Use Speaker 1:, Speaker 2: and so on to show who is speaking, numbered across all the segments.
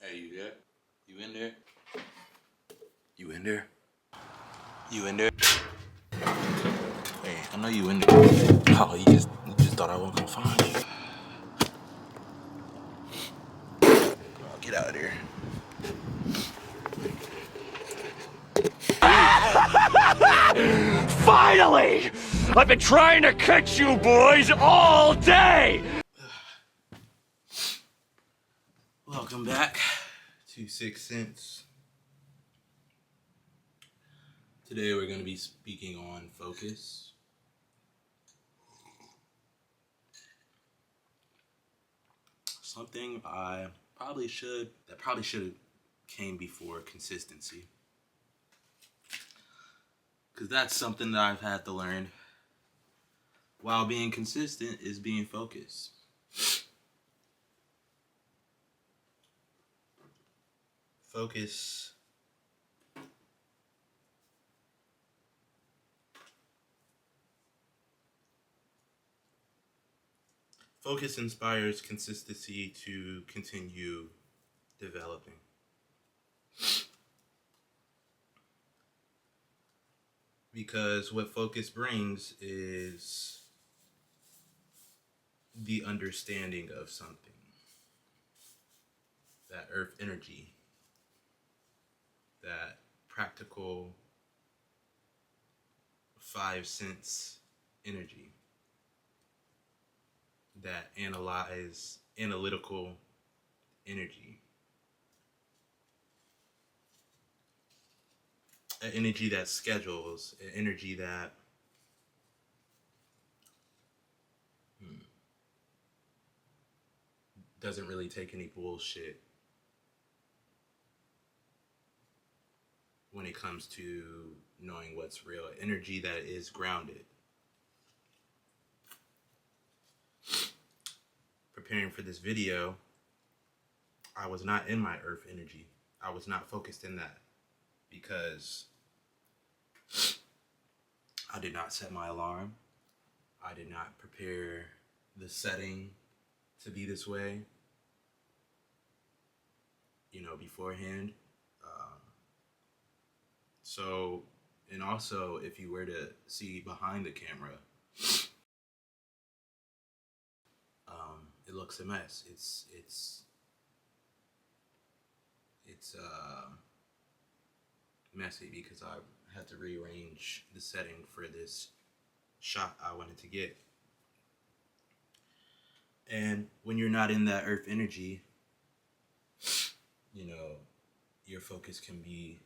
Speaker 1: Hey, you there? You in there? You in there? You in there? Hey, I know you in there. Oh, you just thought I wasn't gonna find you. Oh, get out of there.
Speaker 2: Finally! I've been trying to catch you boys all day!
Speaker 1: Welcome back to 6 Cents. Today we're going to be speaking on focus. Something that probably should have came before consistency. Because that's something that I've had to learn while being consistent is being focused. Focus inspires consistency to continue developing. Because what focus brings is the understanding of something. That earth energy, that practical 5 sense energy, that analytical energy, an energy that schedules, an energy that doesn't really take any bullshit when it comes to knowing what's real, energy that is grounded. Preparing for this video, I was not in my earth energy. I was not focused in that because I did not set my alarm. I did not prepare the setting to be this way, beforehand. And also, if you were to see behind the camera, it looks a mess. It's messy because I had to rearrange the setting for this shot I wanted to get. And when you're not in that earth energy, your focus can be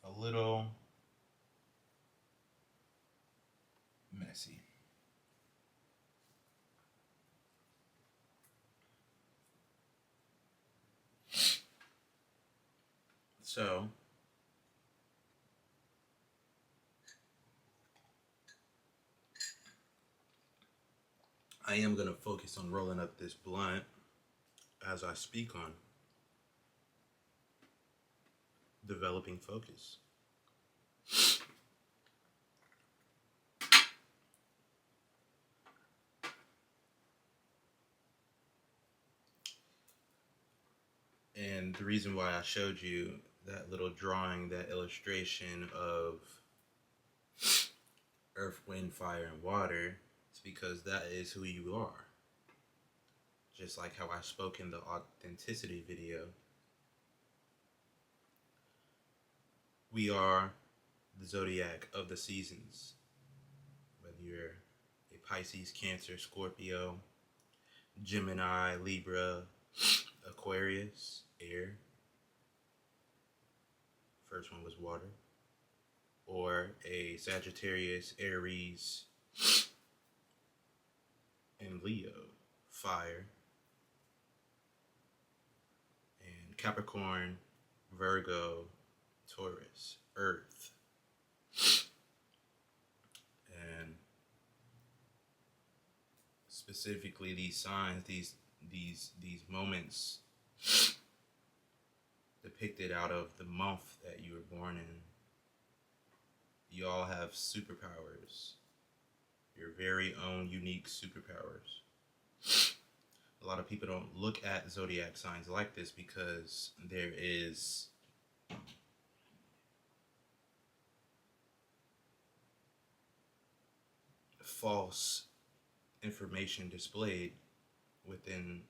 Speaker 1: a little messy. So, I am going to focus on rolling up this blunt as I speak on developing focus. And the reason why I showed you that little drawing, that illustration of earth, wind, fire, and water, is because that is who you are. Just like how I spoke in the authenticity video, we are the zodiac of the seasons. Whether you're a Pisces, Cancer, Scorpio, Gemini, Libra, Aquarius, air. First one was water. Or a Sagittarius, Aries, and Leo, fire. And Capricorn, Virgo, Taurus, earth. And specifically these signs, these moments depicted out of the month that you were born in. You all have superpowers, your very own unique superpowers. a lot of people don't look at zodiac signs like this because there is false information displayed within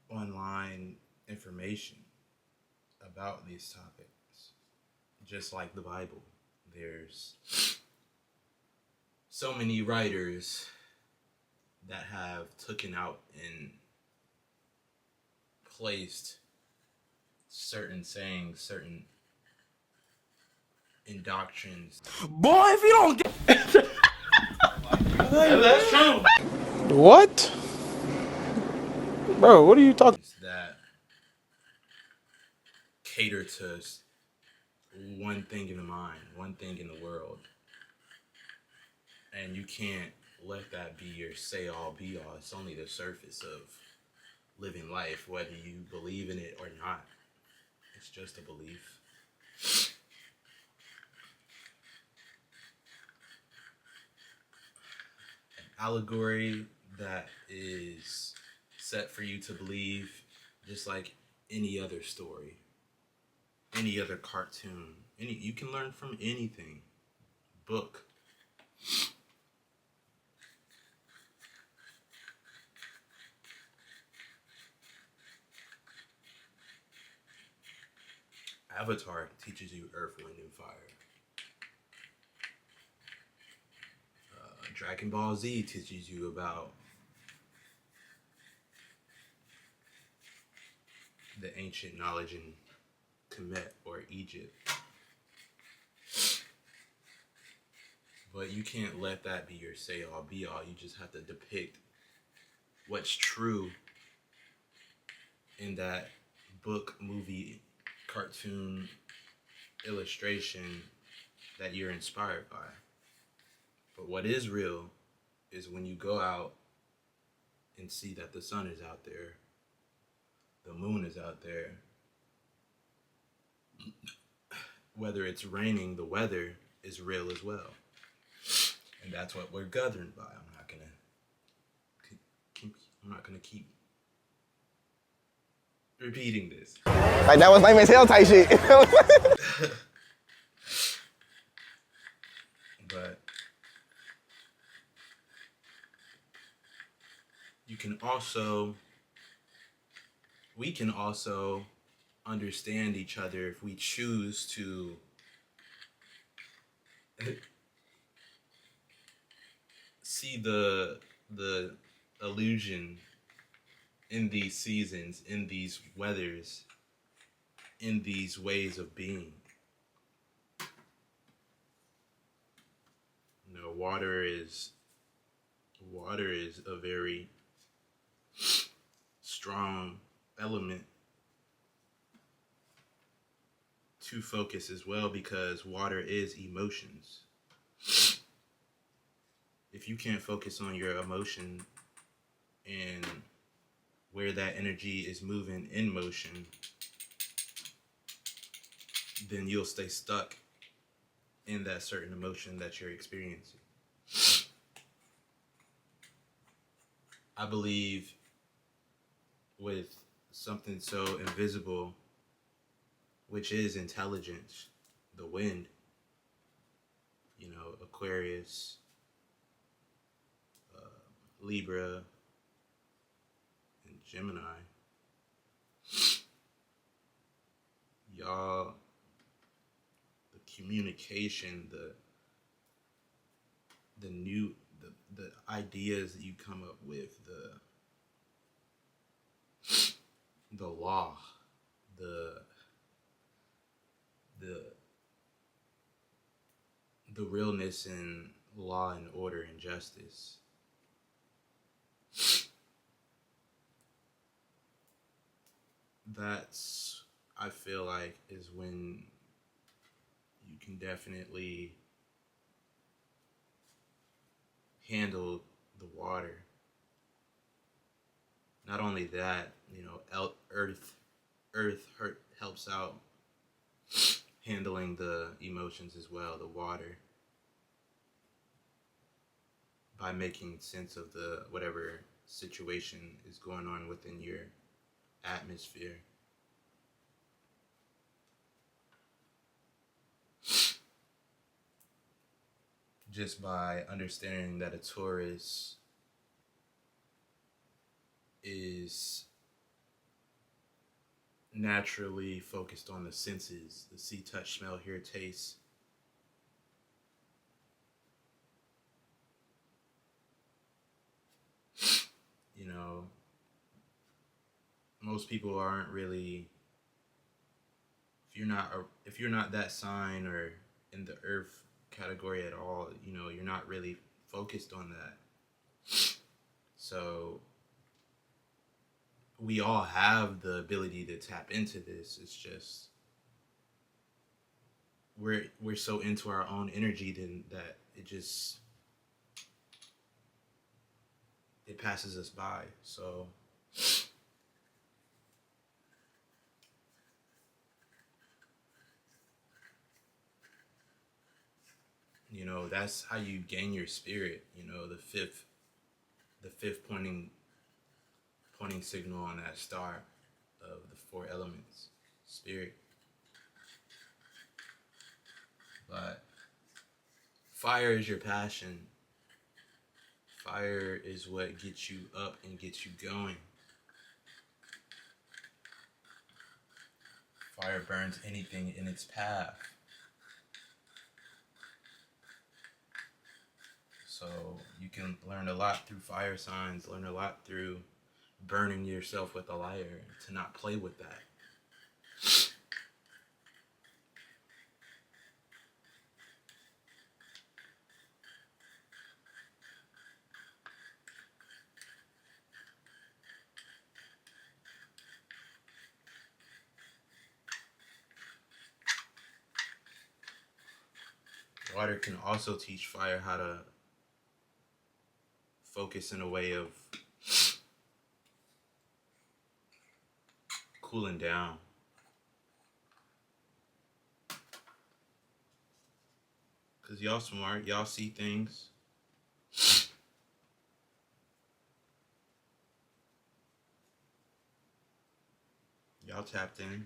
Speaker 1: online information about these topics. Just like the Bible, there's so many writers that have taken out and placed certain sayings, certain indoctrines.
Speaker 3: Boy, if you don't get
Speaker 1: That's true.
Speaker 3: what? Bro, what are you talking?
Speaker 1: That cater to one thing in the mind, one thing in the world. And you can't let that be your say-all, be-all. It's only the surface of living life, whether you believe in it or not. It's just a belief. An allegory that is set for you to believe, just like any other story, any other cartoon. You can learn from anything. Book. Avatar teaches you earth, wind, and fire. Dragon Ball Z teaches you about the ancient knowledge in Kemet or Egypt. But you can't let that be your say-all, be-all. You just have to depict what's true in that book, movie, cartoon, illustration that you're inspired by. But what is real is when you go out and see that the sun is out there, the moon is out there. Whether it's raining, the weather is real as well. And that's what we're governed by. I'm not gonna keep repeating this.
Speaker 3: Like that was Nightmare's Hell type shit.
Speaker 1: But we can also understand each other if we choose to see the illusion in these seasons, in these weathers, in these ways of being. You know, water is a very strong element to focus as well, because water is emotions. If you can't focus on your emotion and where that energy is moving in motion, then you'll stay stuck in that certain emotion that you're experiencing. I believe with something so invisible, which is intelligence, the wind, you know, Aquarius, Libra, and Gemini, y'all, the communication, the ideas that you come up with, the law, the realness in law and order and justice. That's, I feel like, is when you can definitely handle the water. Not only that, you know, earth helps out handling the emotions as well, the water, by making sense of the whatever situation is going on within your atmosphere. Just by understanding that a Taurus is naturally focused on the senses, the see, touch, smell, hear, taste. You know, most people aren't really, if you're not that sign or in the earth category at all, you know, you're not really focused on that. So we all have the ability to tap into this. It's just we're so into our own energy then that it passes us by. So you know, that's how you gain your spirit. You know, the fifth pointing signal on that star of the four elements, spirit. But fire is your passion. Fire is what gets you up and gets you going. Fire burns anything in its path. So you can learn a lot through fire signs, learn a lot through burning yourself with a lighter, to not play with that. Water can also teach fire how to focus in a way of cooling down. Because y'all smart, y'all see things. Y'all tapped in.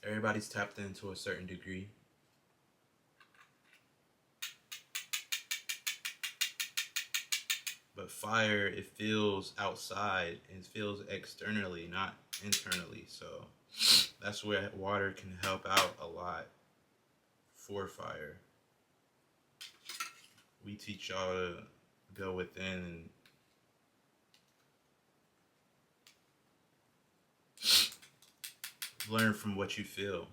Speaker 1: Everybody's tapped in to a certain degree. But fire, it feels outside and it feels externally, not internally. So that's where water can help out a lot for fire. We teach y'all to go within and learn from what you feel.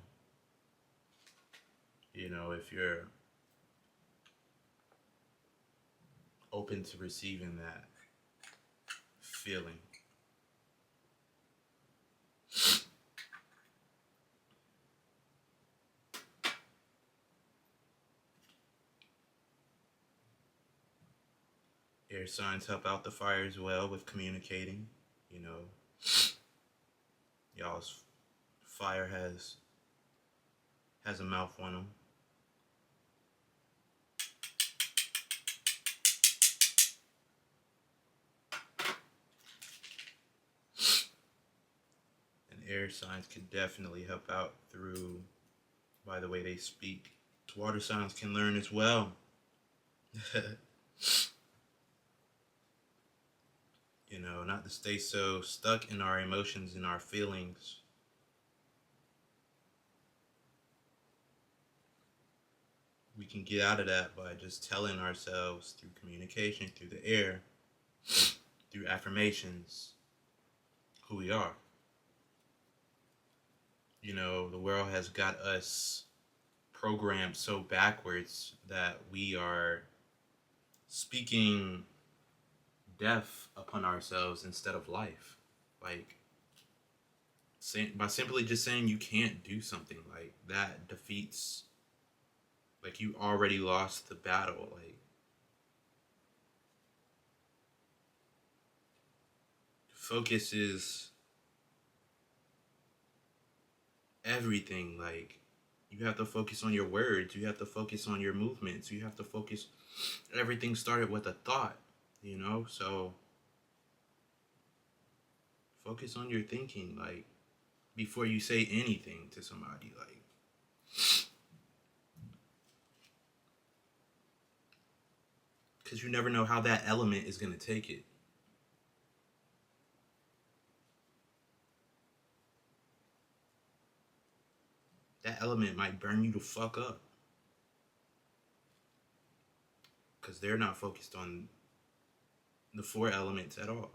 Speaker 1: You know, if you're open to receiving that feeling. Air signs help out the fire as well with communicating. You know, y'all's fire has a mouth on them. And air signs can definitely help out through by the way they speak. Water signs can learn as well. You know, not to stay so stuck in our emotions and our feelings. We can get out of that by just telling ourselves through communication, through the air, through affirmations, who we are. You know, the world has got us programmed so backwards that we are speaking death upon ourselves instead of life. Like, by simply just saying you can't do something, like, that defeats, like, you already lost the battle. Like, focus is everything. Like, You have to focus on your words. You have to focus on your movements. You have to focus. Everything started with a thought, you know? So focus on your thinking, like, before you say anything to somebody, like. Because you never know how that element is going to take it. That element might burn you the fuck up. Because they're not focused on the 4 elements at all.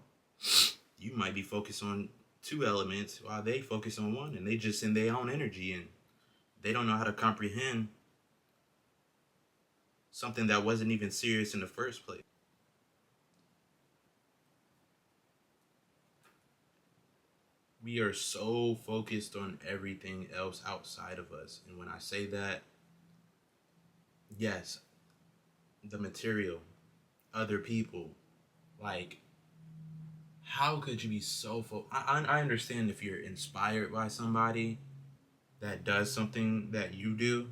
Speaker 1: You might be focused on 2 elements while they focus on 1, and they just in their own energy, and they don't know how to comprehend something that wasn't even serious in the first place. We are so focused on everything else outside of us. And when I say that, yes, the material, other people, like, how could you be so I understand if you're inspired by somebody that does something that you do,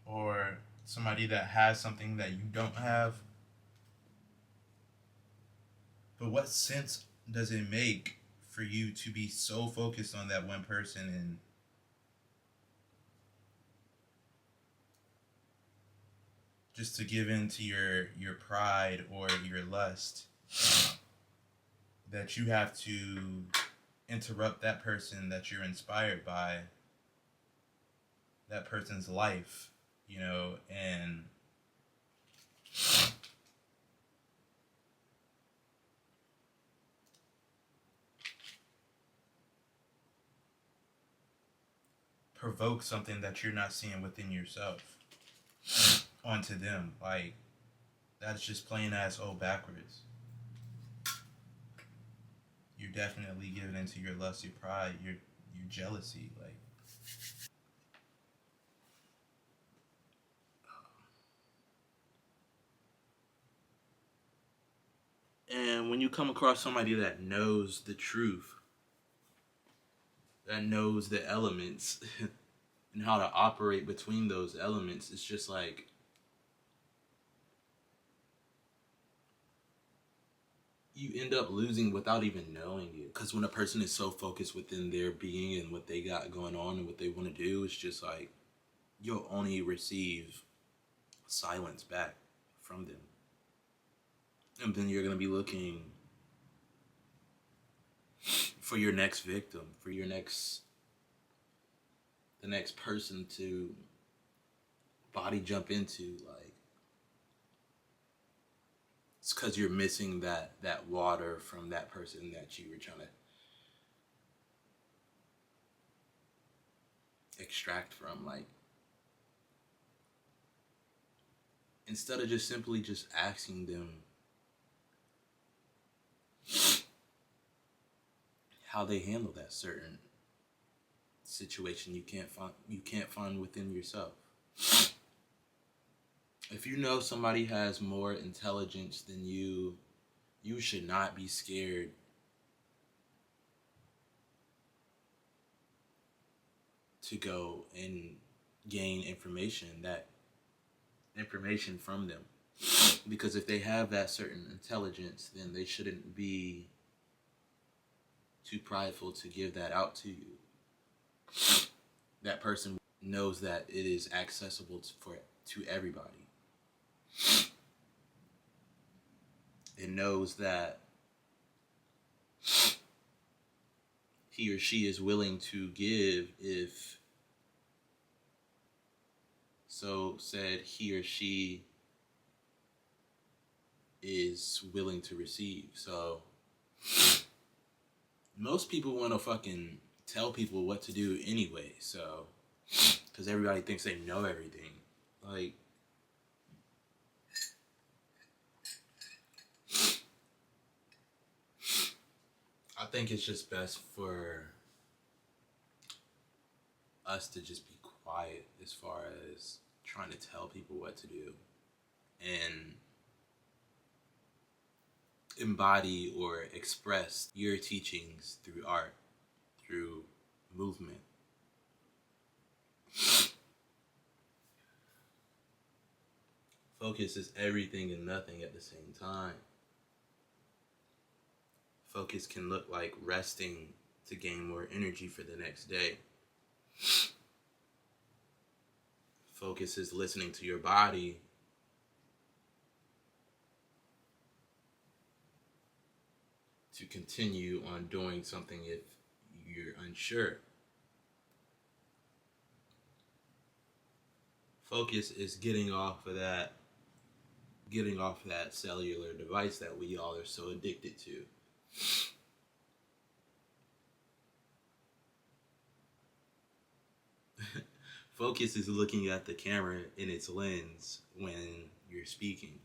Speaker 1: or somebody that has something that you don't have. But what sense does it make for you to be so focused on that one person and just to give in to your pride or your lust, that you have to interrupt that person that you're inspired by, that person's life, you know, and provoke something that you're not seeing within yourself onto them. Like, that's just plain ass old backwards. You're definitely giving into your lust, your pride, your jealousy, like. And when you come across somebody that knows the truth, that knows the elements and how to operate between those elements, it's just like, you end up losing without even knowing it. Because when a person is so focused within their being and what they got going on and what they want to do, it's just like, you'll only receive silence back from them. And then you're going to be looking for your next victim, for the next person to body jump into. Like, it's because you're missing that water from that person that you were trying to extract from. Like, instead of just simply just asking them how they handle that certain situation you can't find within yourself. If you know somebody has more intelligence than you should not be scared to go and gain information from them. Because if they have that certain intelligence, then they shouldn't be too prideful to give that out to you. That person knows that it is accessible to everybody. It knows that he or she is willing to give if so said he or she is willing to receive. So most people want to fucking tell people what to do anyway, so, because everybody thinks they know everything. Like, I think it's just best for us to just be quiet as far as trying to tell people what to do and embody or express your teachings through art, through movement. Focus is everything and nothing at the same time. Focus can look like resting to gain more energy for the next day. Focus is listening to your body to continue on doing something if you're unsure. Focus is getting off of that cellular device that we all are so addicted to. Focus is looking at the camera in its lens when you're speaking.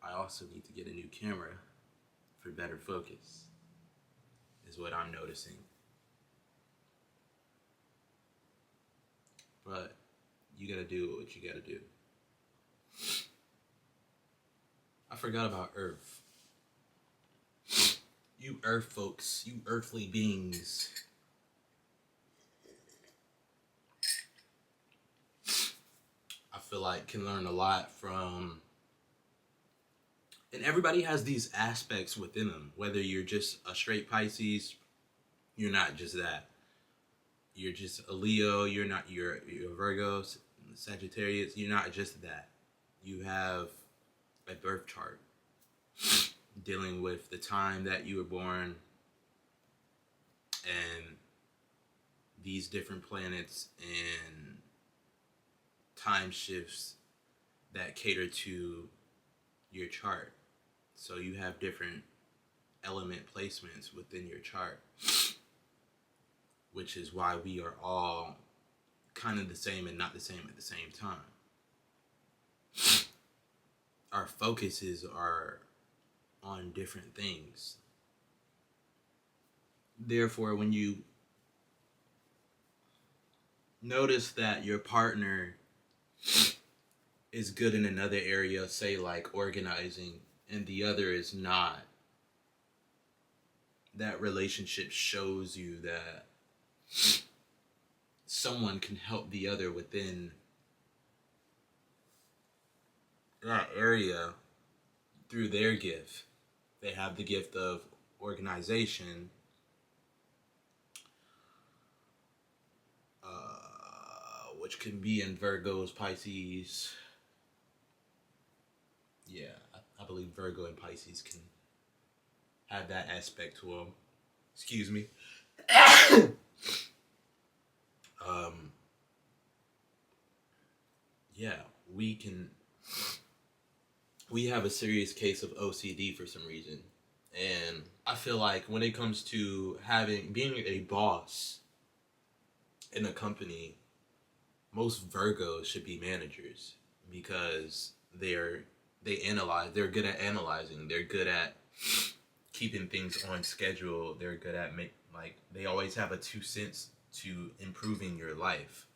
Speaker 1: I also need to get a new camera for better focus, is what I'm noticing. But you gotta do what you gotta do. I forgot about Earth. You Earth folks, you earthly beings. I feel like can learn a lot from, and everybody has these aspects within them. Whether you're just a straight Pisces, you're not just that. You're just a Leo, you're a Virgo, Sagittarius, you're not just that. You have a birth chart dealing with the time that you were born and these different planets and time shifts that cater to your chart. So you have different element placements within your chart, which is why we are all kind of the same and not the same at the same time. Our focuses are on different things. Therefore, when you notice that your partner is good in another area, say like organizing, and the other is not, that relationship shows you that someone can help the other within that area through their gift. They have the gift of organization, which can be in Virgos, Pisces. Yeah, I believe Virgo and Pisces can have that aspect to them. Excuse me. Yeah, we have a serious case of OCD for some reason. And I feel like when it comes to being a boss in a company, most Virgos should be managers because they're good at analyzing, they're good at keeping things on schedule, they're good at they always have a 2 cents to improving your life.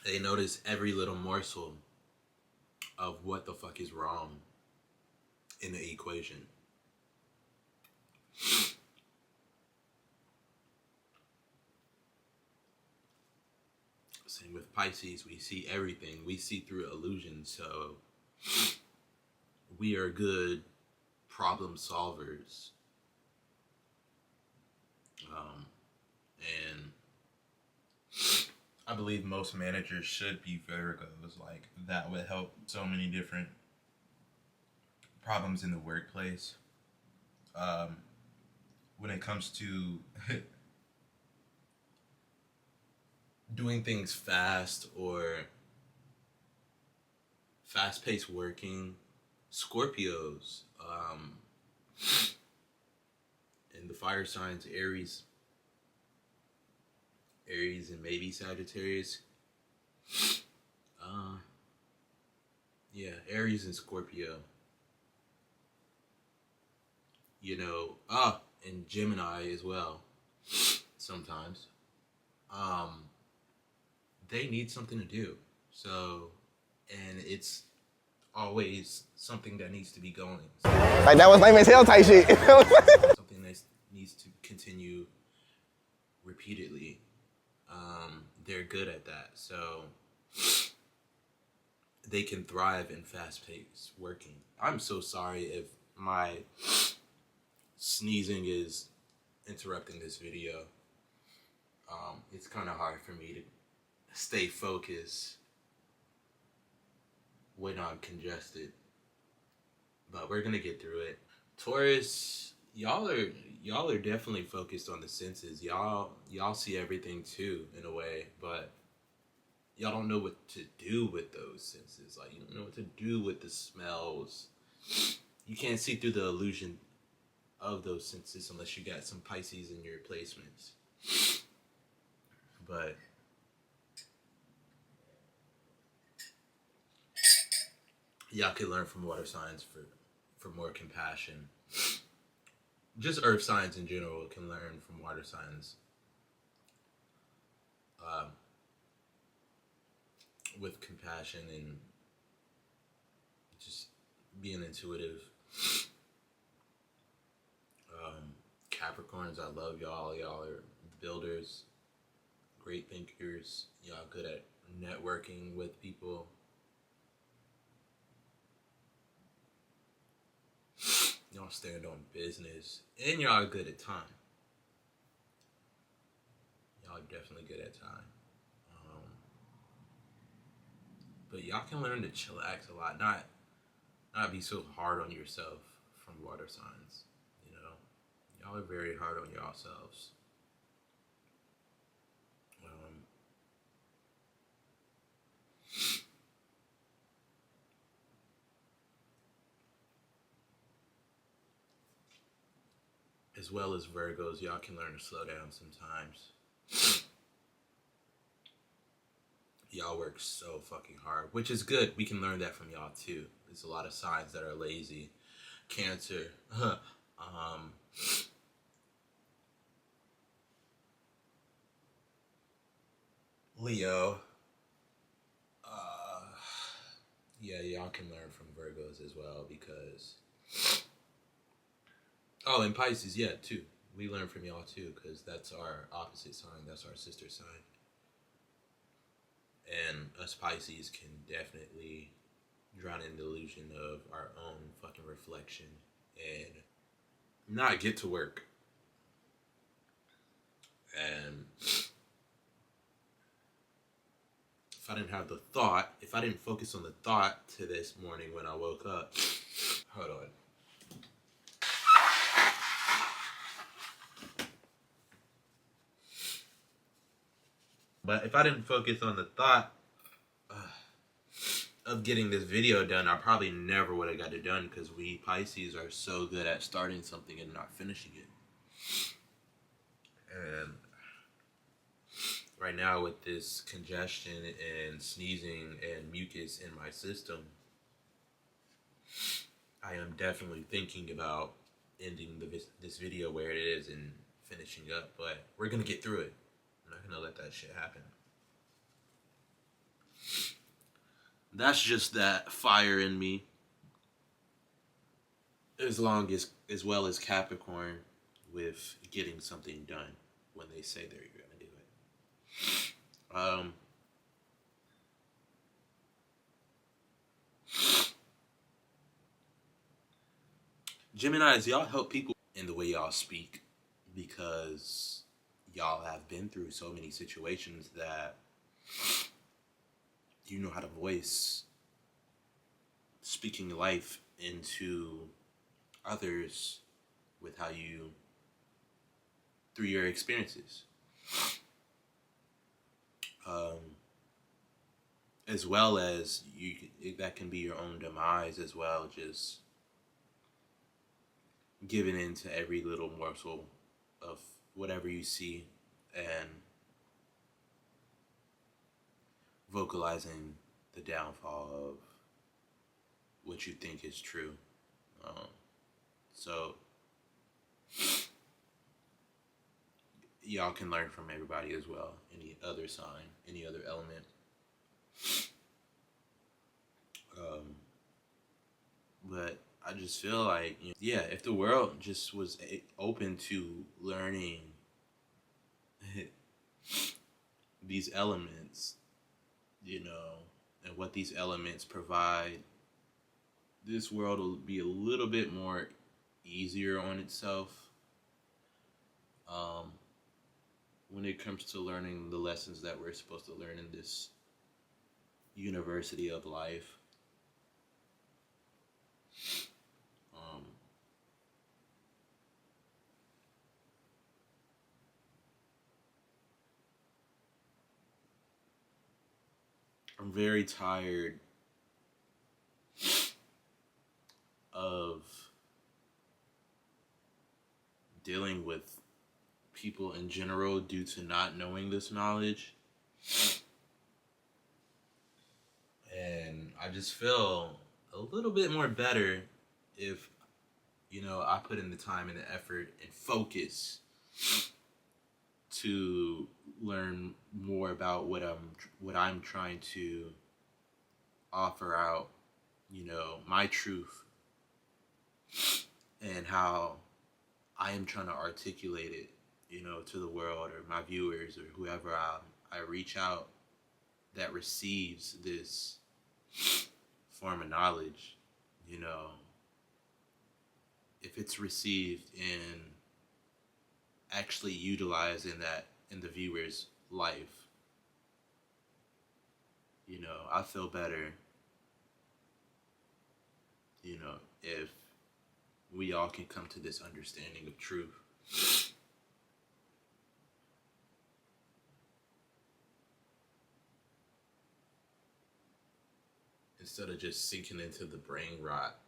Speaker 1: They notice every little morsel of what the fuck is wrong in the equation. Same with Pisces, we see everything. We see through illusion, so we are good problem solvers. And I believe most managers should be Virgos. Like, that would help so many different problems in the workplace. When it comes to doing things fast or fast-paced working, Scorpios, and the fire signs, Aries and maybe Sagittarius. Yeah, Aries and Scorpio. And Gemini as well. Sometimes. They need something to do. So, and it's always something that needs to be going.
Speaker 3: Like that was lame as hell type shit.
Speaker 1: Something that needs to continue repeatedly. They're good at that, so they can thrive in fast-paced working. I'm so sorry if my sneezing is interrupting this video. It's kind of hard for me to stay focused when I'm congested, but we're gonna get through it. Taurus, y'all are definitely focused on the senses. Y'all see everything too in a way, but y'all don't know what to do with those senses. Like, you don't know what to do with the smells. You can't see through the illusion of those senses unless you got some Pisces in your placements. But y'all can learn from water signs for more compassion. Just earth signs in general can learn from water signs with compassion and just being intuitive. Capricorns, I love y'all. Y'all are builders, great thinkers. Y'all good at networking with people. Y'all stand on business, and y'all are good at time. Y'all are definitely good at time. But y'all can learn to chillax a lot, not be so hard on yourself from water signs. You know, y'all are very hard on yourselves. As well as Virgos, y'all can learn to slow down sometimes. Y'all work so fucking hard, which is good. We can learn that from y'all too. There's a lot of signs that are lazy. Cancer, Leo. Yeah, y'all can learn from Virgos as well because. Oh, and Pisces, yeah, too. We learn from y'all too because that's our opposite sign. That's our sister sign. And us Pisces can definitely drown in the illusion of our own fucking reflection and not get to work. And if I didn't have the thought, if I didn't focus on the thought to this morning when I woke up, hold on. But if I didn't focus on the thought of getting this video done, I probably never would have got it done because we Pisces are so good at starting something and not finishing it. And right now with this congestion and sneezing and mucus in my system, I am definitely thinking about ending this video where it is and finishing up, but we're going to get through it. I'm not going to let that shit happen. That's just that fire in me. As well as Capricorn with getting something done when they say they're going to do it. Geminis, y'all help people in the way y'all speak because y'all have been through so many situations that you know how to voice speaking life into others with how you, through your experiences. As well as that can be your own demise as well, just giving into every little morsel of whatever you see and vocalizing the downfall of what you think is true. So y'all can learn from everybody as well. Any other sign, any other element. But I just feel like, yeah, if the world just was open to learning these elements, and what these elements provide, this world will be a little bit more easier on itself. When it comes to learning the lessons that we're supposed to learn in this university of life. I'm very tired of dealing with people in general due to not knowing this knowledge. And I just feel a little bit more better if, I put in the time and the effort and focus to learn more about what I'm trying to offer out, my truth, and how I am trying to articulate it, to the world or my viewers or whoever I reach out that receives this form of knowledge, if it's received in actually utilizing that in the viewer's life, I feel better, if we all can come to this understanding of truth. Instead of just sinking into the brain rot,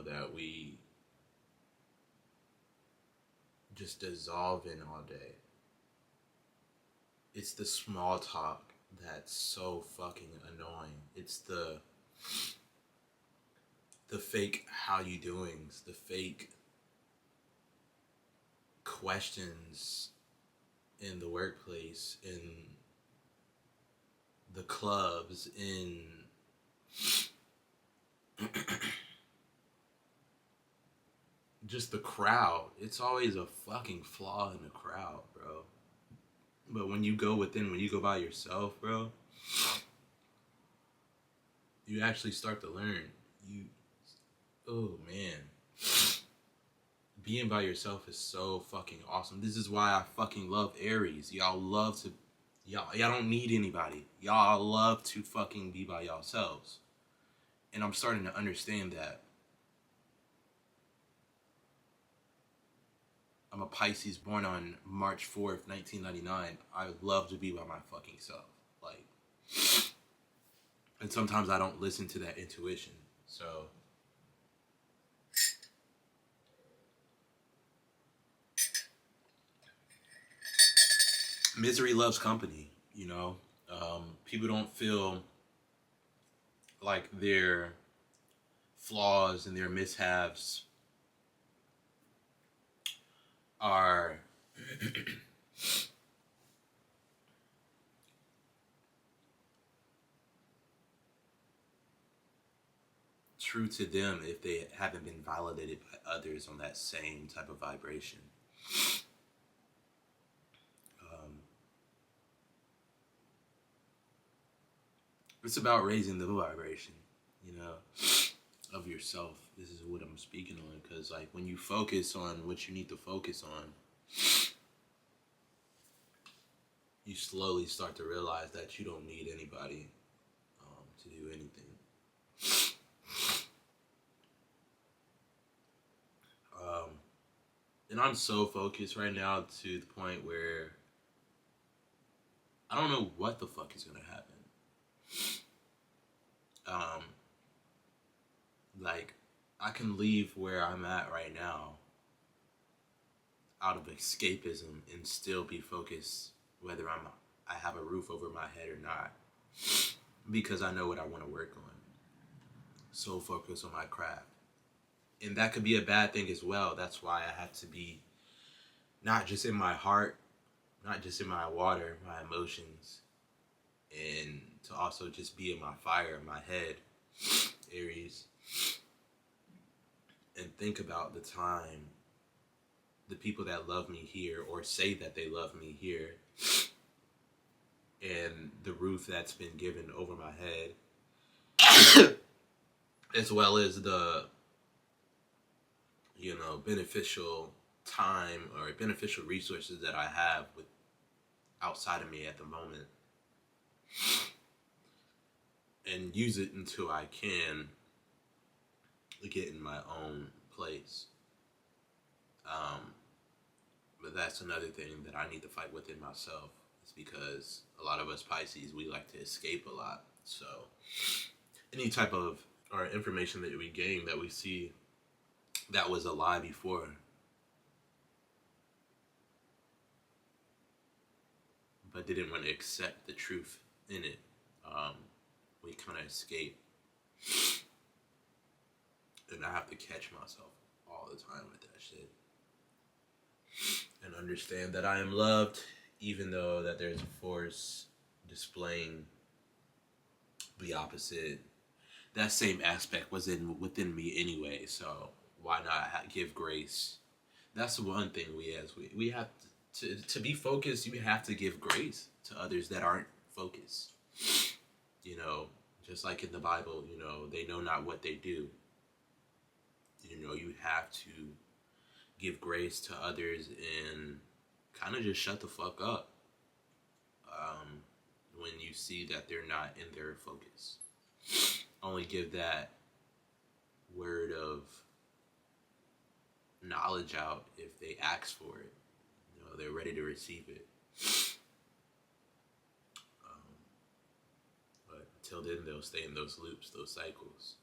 Speaker 1: that we just dissolve in all day. It's the small talk that's so fucking annoying. It's the fake how you doings, the fake questions in the workplace, in the clubs, in just the crowd. It's always a fucking flaw in the crowd, bro. But when you go by yourself, bro, you actually start to learn. Oh man. Being by yourself is so fucking awesome. This is why I fucking love Aries. Y'all don't need anybody. Y'all love to fucking be by yourselves. And I'm starting to understand that. I'm a Pisces born on March 4th, 1999. I love to be by my fucking self. And sometimes I don't listen to that intuition. So misery loves company, people don't feel like their flaws and their mishaps are true to them if they haven't been validated by others on that same type of vibration. It's about raising the vibration, of yourself. This is what I'm speaking on, because when you focus on what you need to focus on, you slowly start to realize that you don't need anybody to do anything. And I'm so focused right now to the point where I don't know what the fuck is gonna happen. I can leave where I'm at right now out of escapism and still be focused whether I have a roof over my head or not, because I know what I want to work on. So focused on my craft. And that could be a bad thing as well. That's why I have to be not just in my heart, not just in my water, my emotions, and to also just be in my fire, in my head, Aries, and think about the time, the people that love me here or say that they love me here, and the roof that's been given over my head, as well as the, beneficial time or beneficial resources that I have with outside of me at the moment, and use it until I can get in my own place. But that's another thing that I need to fight within myself. It's because a lot of us Pisces, we like to escape a lot. So any type of or information that we gain that we see that was a lie before, but didn't want to accept the truth in it, we kind of escape. And I have to catch myself all the time with that shit. And understand that I am loved, even though that there's a force displaying the opposite. That same aspect was within me anyway, so why not give grace? That's one thing we have to be focused. You have to give grace to others that aren't focused. Just like in the Bible, they know not what they do. You have to give grace to others and kind of just shut the fuck up when you see that they're not in their focus. Only give that word of knowledge out if they ask for it. They're ready to receive it. But until then, they'll stay in those loops, those cycles.